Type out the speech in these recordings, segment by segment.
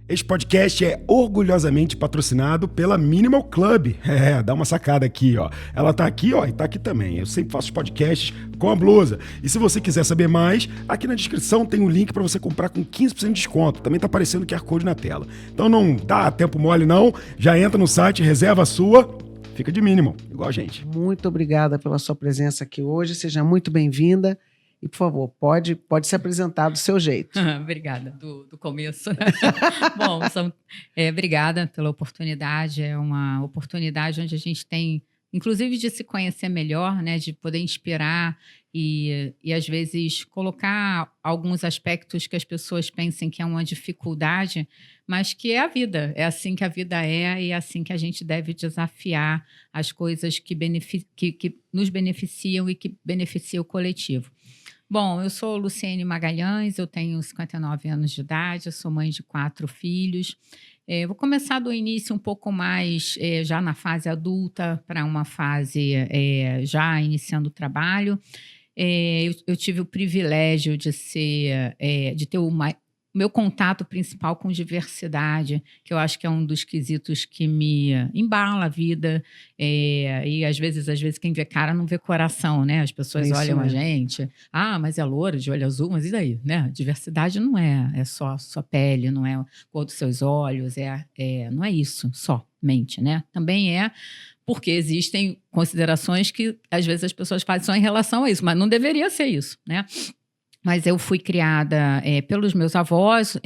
Este podcast é orgulhosamente patrocinado pela Minimal Club. Dá uma sacada aqui, ó. Ela tá aqui, ó, e tá aqui também. Eu sempre faço podcasts com a blusa. E se você quiser saber mais, aqui na descrição tem um link para você comprar com 15% de desconto. Também tá aparecendo o QR Code na tela. Então não dá tempo mole não, já entra no site, reserva a sua, fica de minimal, igual a gente. Muito obrigada pela sua presença aqui hoje, seja muito bem-vinda. E, por favor, pode se apresentar do seu jeito. Obrigada, do começo. Bom, obrigada pela oportunidade. É uma oportunidade onde a gente tem, inclusive, de se conhecer melhor, né, de poder inspirar e às vezes, colocar alguns aspectos que as pessoas pensem que é uma dificuldade, mas que é a vida. É assim que a vida é e é assim que a gente deve desafiar as coisas que nos beneficiam e que beneficiam o coletivo. Bom, eu sou Luciene Magalhães, eu tenho 59 anos de idade, eu sou mãe de 4 filhos. Vou começar do início um pouco mais já na fase adulta para uma fase já iniciando o trabalho. Eu tive o privilégio de ter o meu contato principal com diversidade, que eu acho que é um dos quesitos que me embala a vida. E às vezes quem vê cara não vê coração, né? As pessoas olham a gente, mas é loura, de olho azul, mas e daí, né? Diversidade não é só a sua pele, não é a cor dos seus olhos, não é isso somente, né? Também porque existem considerações que às vezes as pessoas fazem só em relação a isso, mas não deveria ser isso, né? Mas eu fui criada pelos meus avós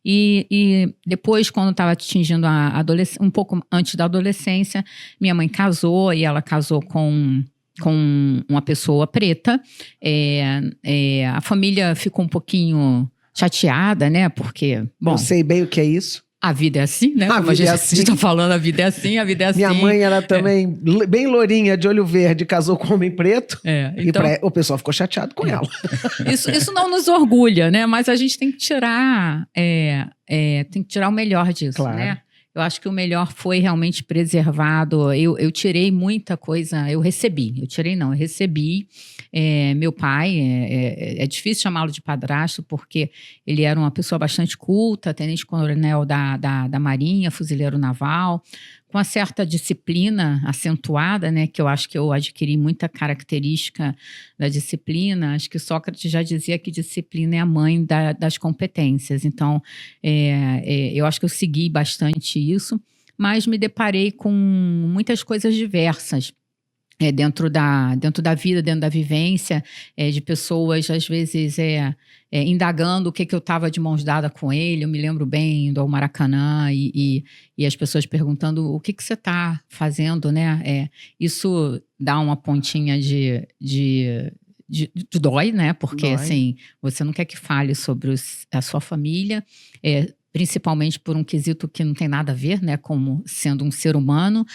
e depois, quando estava atingindo a adolescência, um pouco antes da adolescência, minha mãe casou e ela casou com uma pessoa preta. A família ficou um pouquinho chateada, né? Porque, bom... Eu sei bem o que é isso. A vida é assim, né? Como a gente está falando, a vida é assim, a vida é assim. Minha mãe era também bem lourinha, de olho verde, casou com um homem preto. Então, e o pessoal ficou chateado com ela. Isso não nos orgulha, né? Mas a gente tem que tirar, o melhor disso, claro, né? Eu acho que o melhor foi realmente preservado. Eu tirei muita coisa, eu recebi. Eu recebi. Meu pai, é difícil chamá-lo de padrasto, porque ele era uma pessoa bastante culta, tenente-coronel da Marinha, fuzileiro naval, com uma certa disciplina acentuada, né, que eu acho que eu adquiri muita característica da disciplina. Acho que Sócrates já dizia que disciplina é a mãe das competências. Então, eu acho que eu segui bastante isso, mas me deparei com muitas coisas diversas. Dentro da vida, dentro da vivência, de pessoas, às vezes, indagando o que eu estava de mãos dadas com ele. Eu me lembro bem do Maracanã e as pessoas perguntando o que você está fazendo, né? Isso dá uma pontinha de dói, né? Porque, assim, você não quer que fale sobre a sua família, principalmente por um quesito que não tem nada a ver, né, como sendo um ser humano,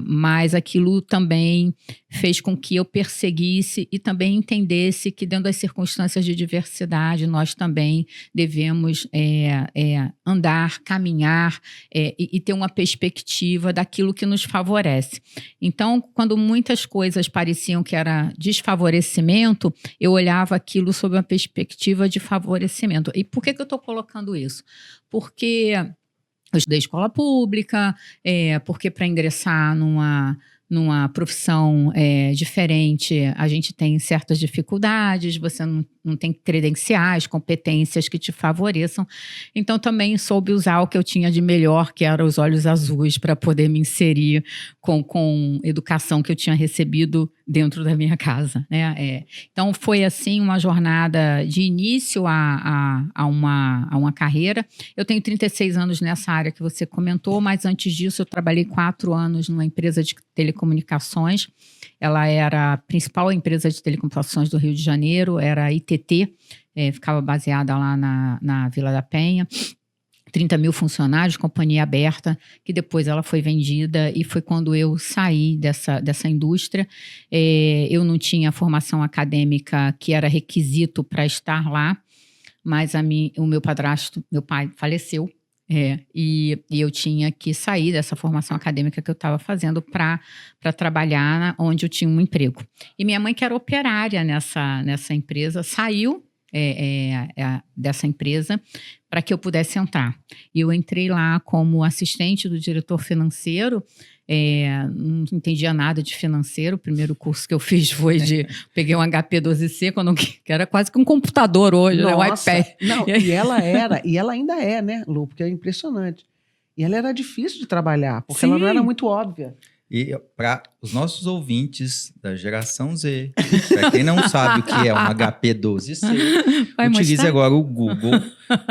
mas aquilo também fez com que eu perseguisse e também entendesse que dentro das circunstâncias de diversidade nós também devemos andar, caminhar e ter uma perspectiva daquilo que nos favorece. Então, quando muitas coisas pareciam que era desfavorecimento, eu olhava aquilo sob uma perspectiva de favorecimento. E por que eu estou colocando isso? Porque eu estudei escola pública, porque para ingressar numa profissão diferente, a gente tem certas dificuldades, você não tem credenciais, competências que te favoreçam. Então, também soube usar o que eu tinha de melhor, que eram os olhos azuis, para poder me inserir com educação que eu tinha recebido dentro da minha casa, né? Então, foi assim uma jornada de início a uma carreira. Eu tenho 36 anos nessa área que você comentou, mas antes disso eu trabalhei 4 anos numa empresa de telecomunicações. Ela era a principal empresa de telecomunicações do Rio de Janeiro, era a ITT, ficava baseada lá na Vila da Penha. 30 mil funcionários, companhia aberta, que depois ela foi vendida e foi quando eu saí dessa indústria. Eu não tinha formação acadêmica que era requisito para estar lá, mas o meu pai faleceu. E eu tinha que sair dessa formação acadêmica que eu estava fazendo para trabalhar onde eu tinha um emprego. E minha mãe, que era operária nessa empresa, saiu dessa empresa para que eu pudesse entrar. E eu entrei lá como assistente do diretor financeiro. Não entendia nada de financeiro. O primeiro curso que eu fiz foi peguei um HP12C, que era quase que um computador hoje, né? Um iPad. Não, e ela ainda é, né, Lu? Porque é impressionante. E ela era difícil de trabalhar, porque ela não era muito óbvia. E para os nossos ouvintes da geração Z, para quem não sabe o que é um HP12C, utilize agora o Google,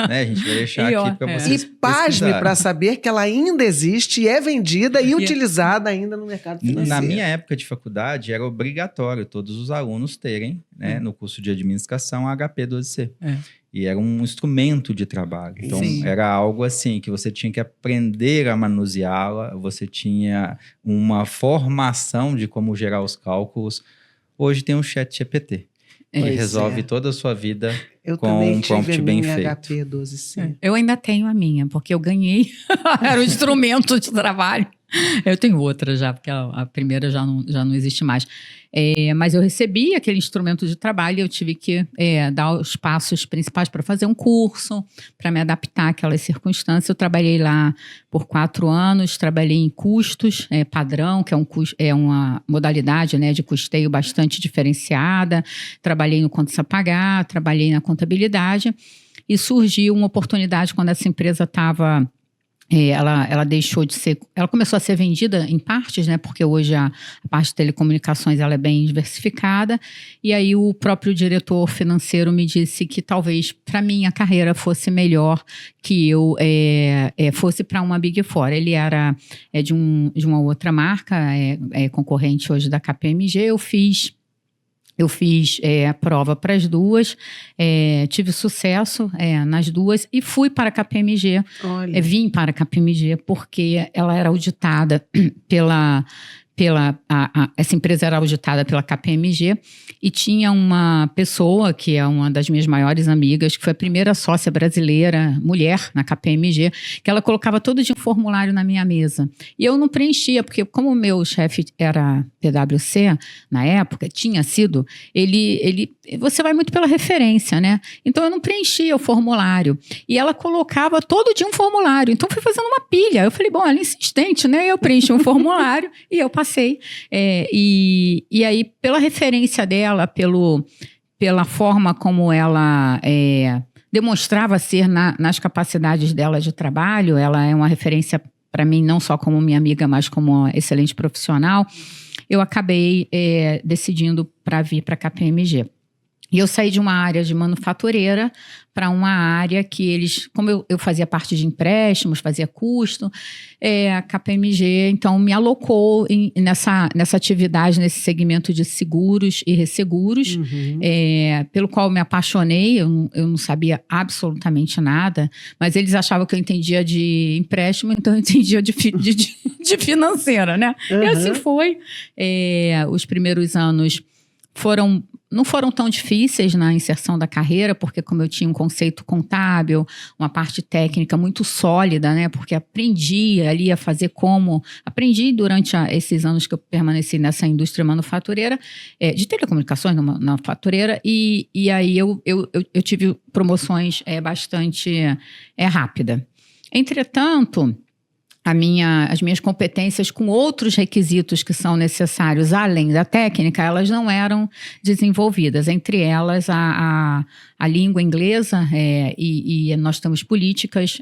né? A gente vai deixar aqui para vocês. E pasme para saber que ela ainda existe e é vendida e utilizada ainda no mercado financeiro. Na minha época de faculdade, era obrigatório todos os alunos terem, né, no curso de administração, a HP12C. E era um instrumento de trabalho. Então, era algo assim, que você tinha que aprender a manuseá-la, você tinha uma formação de como gerar os cálculos. Hoje tem o ChatGPT, que resolve toda a sua vida com um prompt bem feito. HP12C. Eu ainda tenho a minha, porque eu ganhei. Era um instrumento de trabalho. Eu tenho outra já, porque a primeira já não existe mais. Mas eu recebi aquele instrumento de trabalho e eu tive que dar os passos principais para fazer um curso, para me adaptar àquelas circunstâncias. Eu trabalhei lá por 4 anos, trabalhei em custos padrão, que é uma modalidade, né, de custeio bastante diferenciada. Trabalhei no contas a pagar, trabalhei na contabilidade e surgiu uma oportunidade quando essa empresa estava... Ela deixou de ser... Ela começou a ser vendida em partes, né? Porque hoje a parte de telecomunicações ela é bem diversificada. E aí o próprio diretor financeiro me disse que talvez para mim a carreira fosse melhor que eu fosse para uma Big Four. Ele era de uma outra marca, concorrente hoje da KPMG. Eu fiz a prova para as duas, tive sucesso nas duas e fui para a KPMG. Vim para a KPMG porque ela era auditada essa empresa era auditada pela KPMG e tinha uma pessoa que é uma das minhas maiores amigas, que foi a primeira sócia brasileira, mulher, na KPMG, que ela colocava todo dia um formulário na minha mesa. E eu não preenchia, porque como o meu chefe era PwC, na época, tinha sido, você vai muito pela referência, né? Então eu não preenchia o formulário. E ela colocava todo dia um formulário. Então fui fazendo uma pilha. Eu falei, bom, ela é insistente, né? Eu preenchi um formulário e eu passei. E aí, pela referência dela, pela forma como ela demonstrava ser nas capacidades dela de trabalho, ela é uma referência para mim, não só como minha amiga, mas como uma excelente profissional, eu acabei decidindo para vir para a KPMG. E eu saí de uma área de manufatureira para uma área que como eu fazia parte de empréstimos, fazia custo, a KPMG então me alocou nessa atividade, nesse segmento de seguros e resseguros, pelo qual eu me apaixonei. Eu não sabia absolutamente nada, mas eles achavam que eu entendia de empréstimo, então eu entendia de financeira, né? E assim foi. Os primeiros anos não foram tão difíceis na inserção da carreira, porque como eu tinha um conceito contábil, uma parte técnica muito sólida, né? Porque aprendi ali a fazer aprendi durante esses anos que eu permaneci nessa indústria manufatureira, de telecomunicações na manufatureira, e aí eu tive promoções bastante rápidas. Entretanto, as minhas competências com outros requisitos que são necessários além da técnica, elas não eram desenvolvidas. Entre elas, a língua inglesa, e nós temos políticas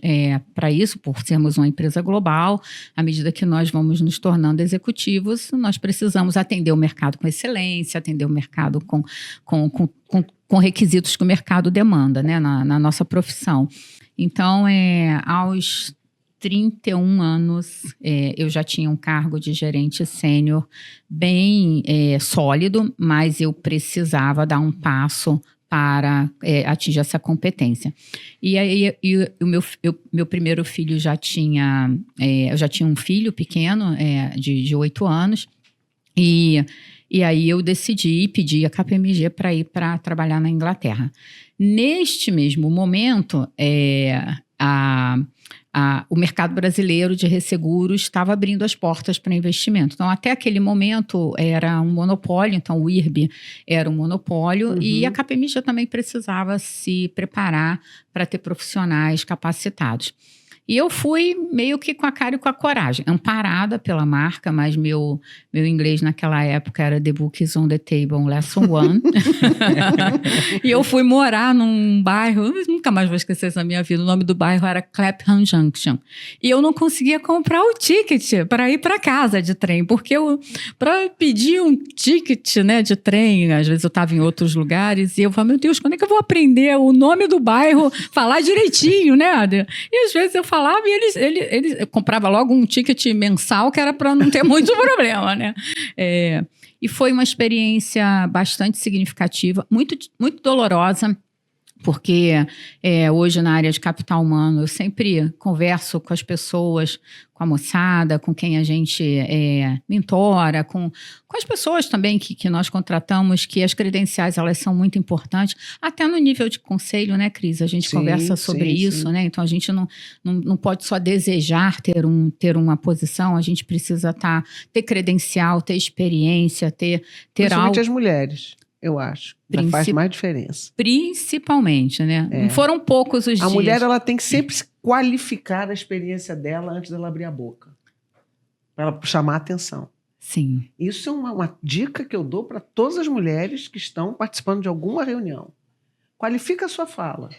para isso, por sermos uma empresa global. À medida que nós vamos nos tornando executivos, nós precisamos atender o mercado com excelência, atender o mercado com requisitos que o mercado demanda, né, na nossa profissão. Então, aos 31 anos, eu já tinha um cargo de gerente sênior bem sólido, mas eu precisava dar um passo para atingir essa competência. E aí o meu primeiro filho eu já tinha um filho pequeno, de 8 anos, e aí eu decidi pedir a KPMG para ir para trabalhar na Inglaterra. Neste mesmo momento, o mercado brasileiro de resseguros estava abrindo as portas para investimento. Então, até aquele momento, era um monopólio, então o IRB era um monopólio, e a KPMG também precisava se preparar para ter profissionais capacitados. E eu fui meio que com a cara e com a coragem, amparada pela marca, mas meu inglês naquela época era The Book is on the Table, Lesson 1. E eu fui morar num bairro, eu nunca mais vou esquecer essa minha vida, o nome do bairro era Clapham Junction. E eu não conseguia comprar o ticket para ir para casa de trem, porque para pedir um ticket, né, de trem, às vezes eu estava em outros lugares, e eu falava, meu Deus, quando é que eu vou aprender o nome do bairro, falar direitinho, né? E às vezes eu falava e eu comprava logo um ticket mensal que era para não ter muito problema, né? E foi uma experiência bastante significativa, muito, muito dolorosa, porque hoje na área de capital humano eu sempre converso com as pessoas, com a moçada, com quem a gente mentora, com as pessoas também que nós contratamos, que as credenciais elas são muito importantes, até no nível de conselho, né, Cris? A gente conversa sobre isso, né? Então a gente não pode só desejar ter uma posição, a gente precisa ter credencial, ter experiência, ter Principalmente as mulheres, eu acho. Faz mais diferença. Principalmente, né? Não foram poucos os dias. A mulher ela tem que sempre qualificar a experiência dela antes dela abrir a boca. Para ela chamar a atenção. Sim. Isso é uma dica que eu dou para todas as mulheres que estão participando de alguma reunião. Qualifica a sua fala.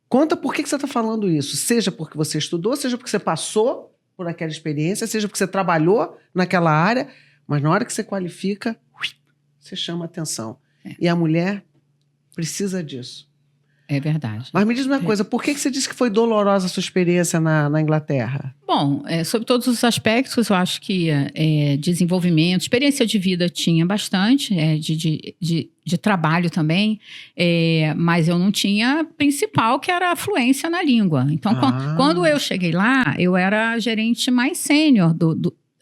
Conta por que você está falando isso. Seja porque você estudou, seja porque você passou por aquela experiência, seja porque você trabalhou naquela área, mas na hora que você qualifica, você chama a atenção. E a mulher precisa disso. É verdade. Mas me diz uma coisa, por que você disse que foi dolorosa a sua experiência na Inglaterra? Bom, sobre todos os aspectos, eu acho que desenvolvimento, experiência de vida tinha bastante, de trabalho também, mas eu não tinha principal, que era a fluência na língua. Então, quando eu cheguei lá, eu era a gerente mais sênior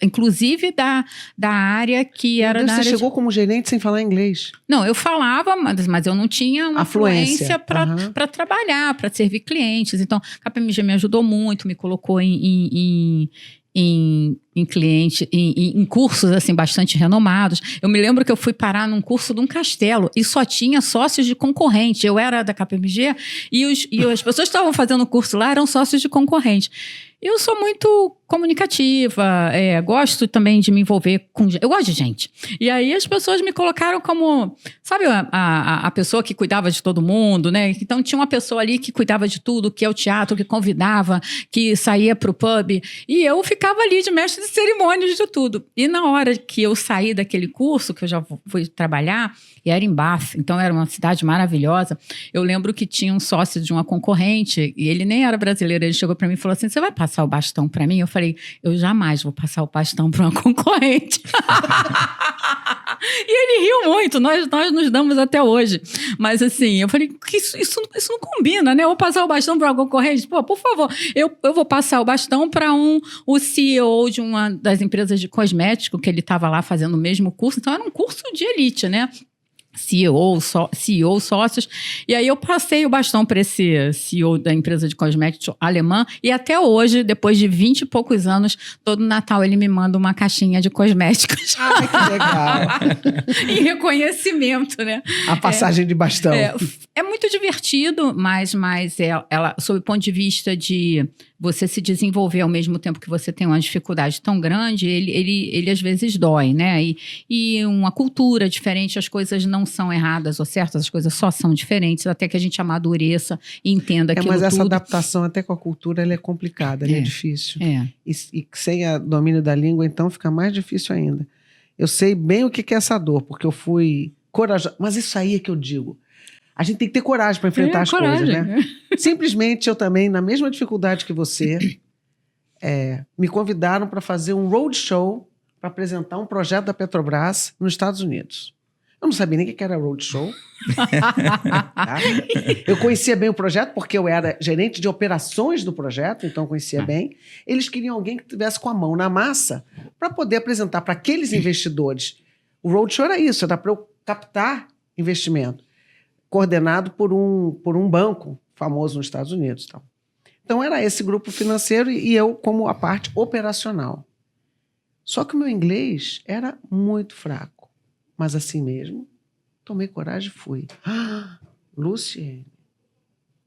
inclusive da área que era... Você chegou como gerente sem falar inglês? Não, eu falava, mas eu não tinha uma fluência para trabalhar, para servir clientes. Então, a KPMG me ajudou muito, me colocou em cursos assim bastante renomados. Eu me lembro que eu fui parar num curso de um castelo e só tinha sócios de concorrente. Eu era da KPMG e as pessoas que estavam fazendo o curso lá eram sócios de concorrente. Eu sou muito comunicativa, gosto também de me envolver com... Eu gosto de gente. E aí as pessoas me colocaram como... Sabe a pessoa que cuidava de todo mundo, né? Então tinha uma pessoa ali que cuidava de tudo, que é o teatro, que convidava, que saía pro pub. E eu ficava ali de mestre de cerimônias de tudo. E na hora que eu saí daquele curso, que eu já fui trabalhar, e era em Bath, então era uma cidade maravilhosa, eu lembro que tinha um sócio de uma concorrente, e ele nem era brasileiro, ele chegou para mim e falou assim, você vai passar o bastão para mim? Eu falei, eu jamais vou passar o bastão para uma concorrente. E ele riu muito, nós nos damos até hoje. Mas assim, eu falei, isso não combina, né? Eu vou passar o bastão para uma concorrente? Pô, por favor, eu vou passar o bastão para o CEO de uma das empresas de cosmético, que ele estava lá fazendo o mesmo curso, então era um curso de elite, né? CEO, sócios, e aí eu passei o bastão para esse CEO da empresa de cosméticos alemã, e até hoje, depois de 20 e poucos anos, todo Natal ele me manda uma caixinha de cosméticos. Ai, que legal! Em reconhecimento, né? A passagem de bastão. É muito divertido, mas ela, sob o ponto de vista de você se desenvolver ao mesmo tempo que você tem uma dificuldade tão grande, ele às vezes dói, né? E uma cultura diferente, as coisas não são erradas ou certas, as coisas só são diferentes, até que a gente amadureça e entenda aquilo tudo. Mas essa adaptação até com a cultura, ela é complicada, ela é difícil. E sem o domínio da língua, então, fica mais difícil ainda. Eu sei bem o que é essa dor, porque eu fui corajosa. Mas isso aí é que eu digo. A gente tem que ter coragem para enfrentar as coisas, né? Simplesmente, eu também, na mesma dificuldade que você, me convidaram para fazer um roadshow para apresentar um projeto da Petrobras nos Estados Unidos. Eu não sabia nem o que era roadshow. Tá? Eu conhecia bem o projeto, porque eu era gerente de operações do projeto, então eu conhecia bem. Eles queriam alguém que estivesse com a mão na massa para poder apresentar para aqueles investidores. O roadshow era isso, era para eu captar investimento. Coordenado por um banco famoso nos Estados Unidos. Tal. Então, era esse grupo financeiro e eu como a parte operacional. Só que o meu inglês era muito fraco. Mas assim mesmo, tomei coragem e fui. Luciene,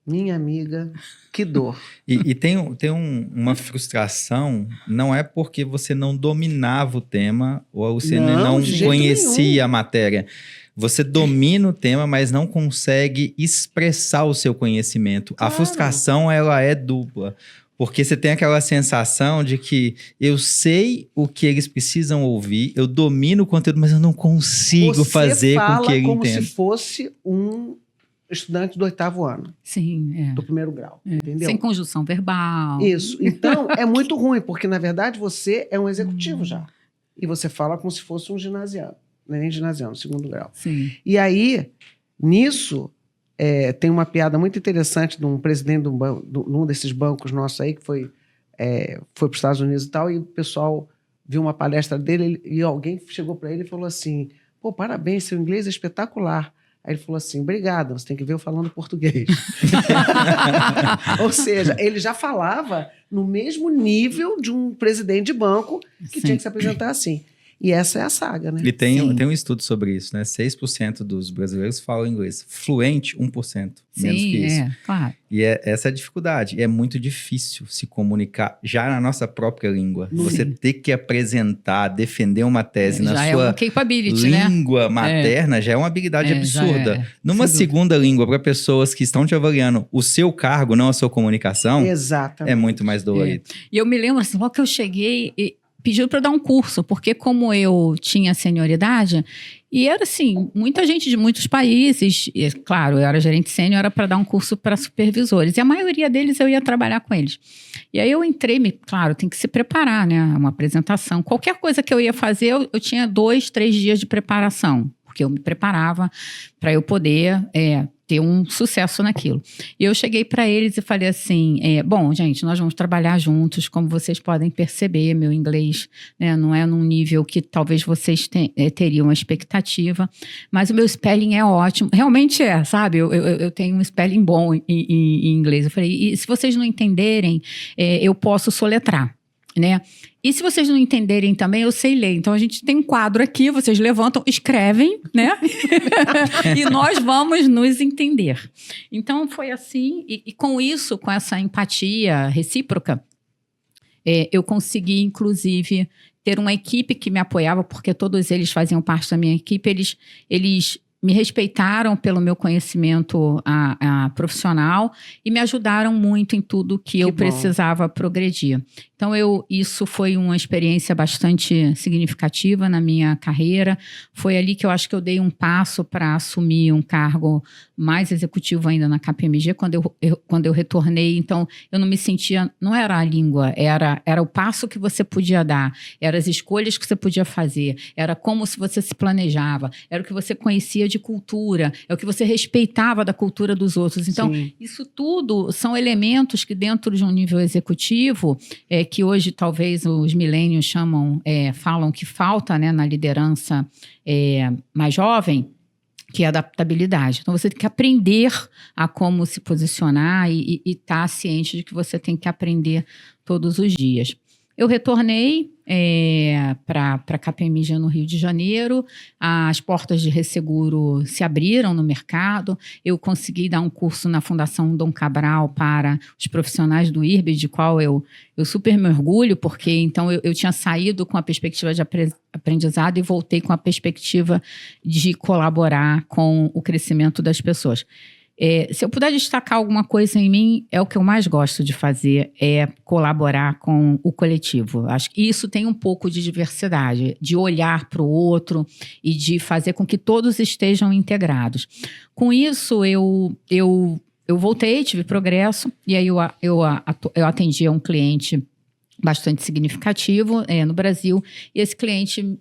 minha amiga, que dor. E tem uma frustração, não é porque você não dominava o tema ou você não conhecia a matéria. Você domina o tema, mas não consegue expressar o seu conhecimento. Claro. A frustração, ela é dupla. Porque você tem aquela sensação de que eu sei o que eles precisam ouvir, eu domino o conteúdo, mas eu não consigo fazer com que ele entenda. Como se fosse um estudante do 8º ano. Sim, do 1º grau, entendeu? Sem conjunção verbal. Isso. Então, é muito ruim, porque, na verdade, você é um executivo já. E você fala como se fosse um ginasiano. Nem ginasiano, 2º grau. Sim. E aí, nisso... tem uma piada muito interessante de um presidente de um desses bancos nossos aí, que foi para os Estados Unidos e tal, e o pessoal viu uma palestra dele e alguém chegou para ele e falou assim, pô, parabéns, seu inglês é espetacular. Aí ele falou assim, obrigado, você tem que ver eu falando português. Ou seja, ele já falava no mesmo nível de um presidente de banco que tinha que se apresentar assim. E essa é a saga, né? E tem um estudo sobre isso, né? 6% dos brasileiros falam inglês. Fluente, 1%. Menos que isso. Claro. E essa é a dificuldade. É muito difícil se comunicar já na nossa própria língua. Sim. Você ter que apresentar, defender uma tese na sua língua materna já é uma habilidade absurda. Numa segunda língua, para pessoas que estão te avaliando o seu cargo, não a sua comunicação, é muito mais dolorido. E eu me lembro assim, logo que eu cheguei... pediu para eu dar um curso, porque como eu tinha senioridade, e era assim, muita gente de muitos países, e, claro, eu era gerente sênior, era para dar um curso para supervisores, e a maioria deles eu ia trabalhar com eles. E aí eu entrei, claro, tem que se preparar, né, uma apresentação, qualquer coisa que eu ia fazer, eu tinha 2, 3 dias de preparação, porque eu me preparava para eu poder... ter um sucesso naquilo. E eu cheguei para eles e falei assim, bom, gente, nós vamos trabalhar juntos, como vocês podem perceber, meu inglês não é num nível que talvez vocês teriam uma expectativa, mas o meu spelling é ótimo, realmente sabe? Eu tenho um spelling bom em inglês. Eu falei, e se vocês não entenderem, eu posso soletrar, né? E se vocês não entenderem também, eu sei ler. Então, a gente tem um quadro aqui, vocês levantam, escrevem, né? E nós vamos nos entender. Então, foi assim. E com isso, com essa empatia recíproca, eu consegui, inclusive, ter uma equipe que me apoiava, porque todos eles faziam parte da minha equipe. Eles me respeitaram pelo meu conhecimento profissional e me ajudaram muito em tudo que eu precisava progredir. Então, isso foi uma experiência bastante significativa na minha carreira. Foi ali que eu acho que eu dei um passo para assumir um cargo mais executivo ainda na KPMG, quando eu retornei. Então, eu não me sentia... Não era a língua, era o passo que você podia dar, eram as escolhas que você podia fazer, era como se você se planejava, era o que você conhecia de cultura, é o que você respeitava da cultura dos outros. Então, isso tudo são elementos que dentro de um nível executivo, que hoje talvez os millennials falam que falta, né, na liderança mais jovem, que é a adaptabilidade. Então, você tem que aprender a como se posicionar e estar ciente de que você tem que aprender todos os dias. Eu retornei para a KPMG no Rio de Janeiro, as portas de resseguro se abriram no mercado, eu consegui dar um curso na Fundação Dom Cabral para os profissionais do IRB, de qual eu super me orgulho, porque então eu tinha saído com a perspectiva de aprendizado e voltei com a perspectiva de colaborar com o crescimento das pessoas. Se eu puder destacar alguma coisa em mim, é o que eu mais gosto de fazer, é colaborar com o coletivo. Acho que isso tem um pouco de diversidade, de olhar para o outro e de fazer com que todos estejam integrados. Com isso, eu voltei, tive progresso, e aí eu atendi a um cliente bastante significativo no Brasil, e esse cliente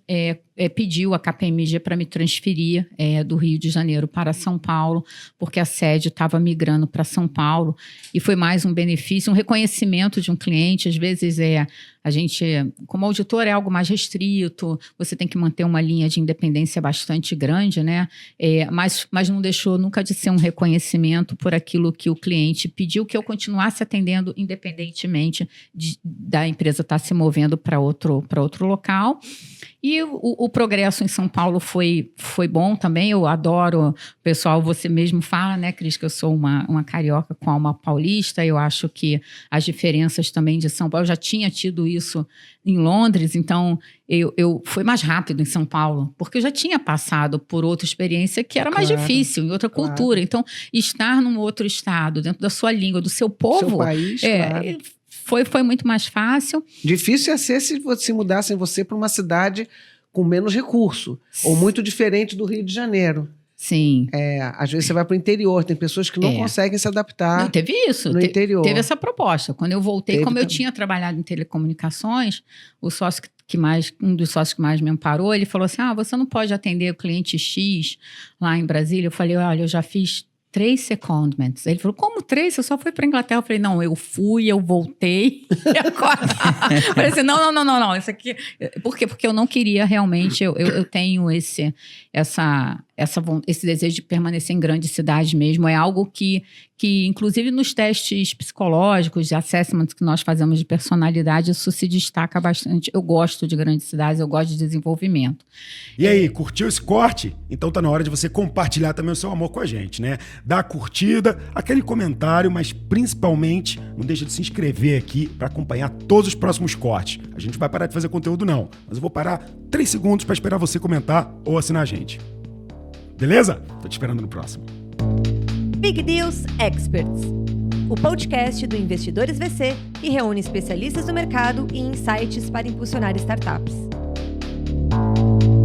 pediu a KPMG para me transferir do Rio de Janeiro para São Paulo, porque a sede estava migrando para São Paulo, e foi mais um benefício, um reconhecimento de um cliente. Às vezes a gente, como auditor, é algo mais restrito, você tem que manter uma linha de independência bastante grande, né? Mas não deixou nunca de ser um reconhecimento por aquilo que o cliente pediu, que eu continuasse atendendo independentemente da empresa estar se movendo para outro local. E o progresso em São Paulo foi bom também. Eu adoro, pessoal, você mesmo fala, né, Cris, que eu sou uma carioca com alma paulista. Eu acho que as diferenças também de São Paulo, eu já tinha tido isso em Londres, então eu fui mais rápido em São Paulo, porque eu já tinha passado por outra experiência que era mais difícil, em outra cultura. Então, estar num outro estado, dentro da sua língua, do seu povo, seu país, claro. Foi muito mais fácil. Difícil ia ser se mudassem você para uma cidade com menos recurso, ou muito diferente do Rio de Janeiro. Sim. Às vezes você vai para o interior, tem pessoas que não conseguem se adaptar. Não, teve isso. No interior. Teve essa proposta. Quando eu voltei, como eu tinha trabalhado em telecomunicações, um dos sócios que mais me amparou, ele falou assim, você não pode atender o cliente X lá em Brasília. Eu falei, olha, eu já fiz 3 secondments. Ele falou, como 3? Você só foi para Inglaterra? Eu falei, não, eu fui, eu voltei. E agora... Eu falei assim, não. Isso aqui... Por quê? Porque eu não queria realmente... Eu tenho esse desejo de permanecer em grandes cidades mesmo. É algo que inclusive nos testes psicológicos, de assessments que nós fazemos de personalidade, isso se destaca bastante. Eu gosto de grandes cidades, eu gosto de desenvolvimento. E aí, curtiu esse corte? Então tá na hora de você compartilhar também o seu amor com a gente, né? Dá a curtida, aquele comentário, mas principalmente não deixa de se inscrever aqui para acompanhar todos os próximos cortes. A gente não vai parar de fazer conteúdo não, mas eu vou parar 3 segundos para esperar você comentar ou assinar a gente. Beleza? Tô te esperando no próximo. Big Deals Experts, o podcast do Investidores VC que reúne especialistas do mercado e insights para impulsionar startups.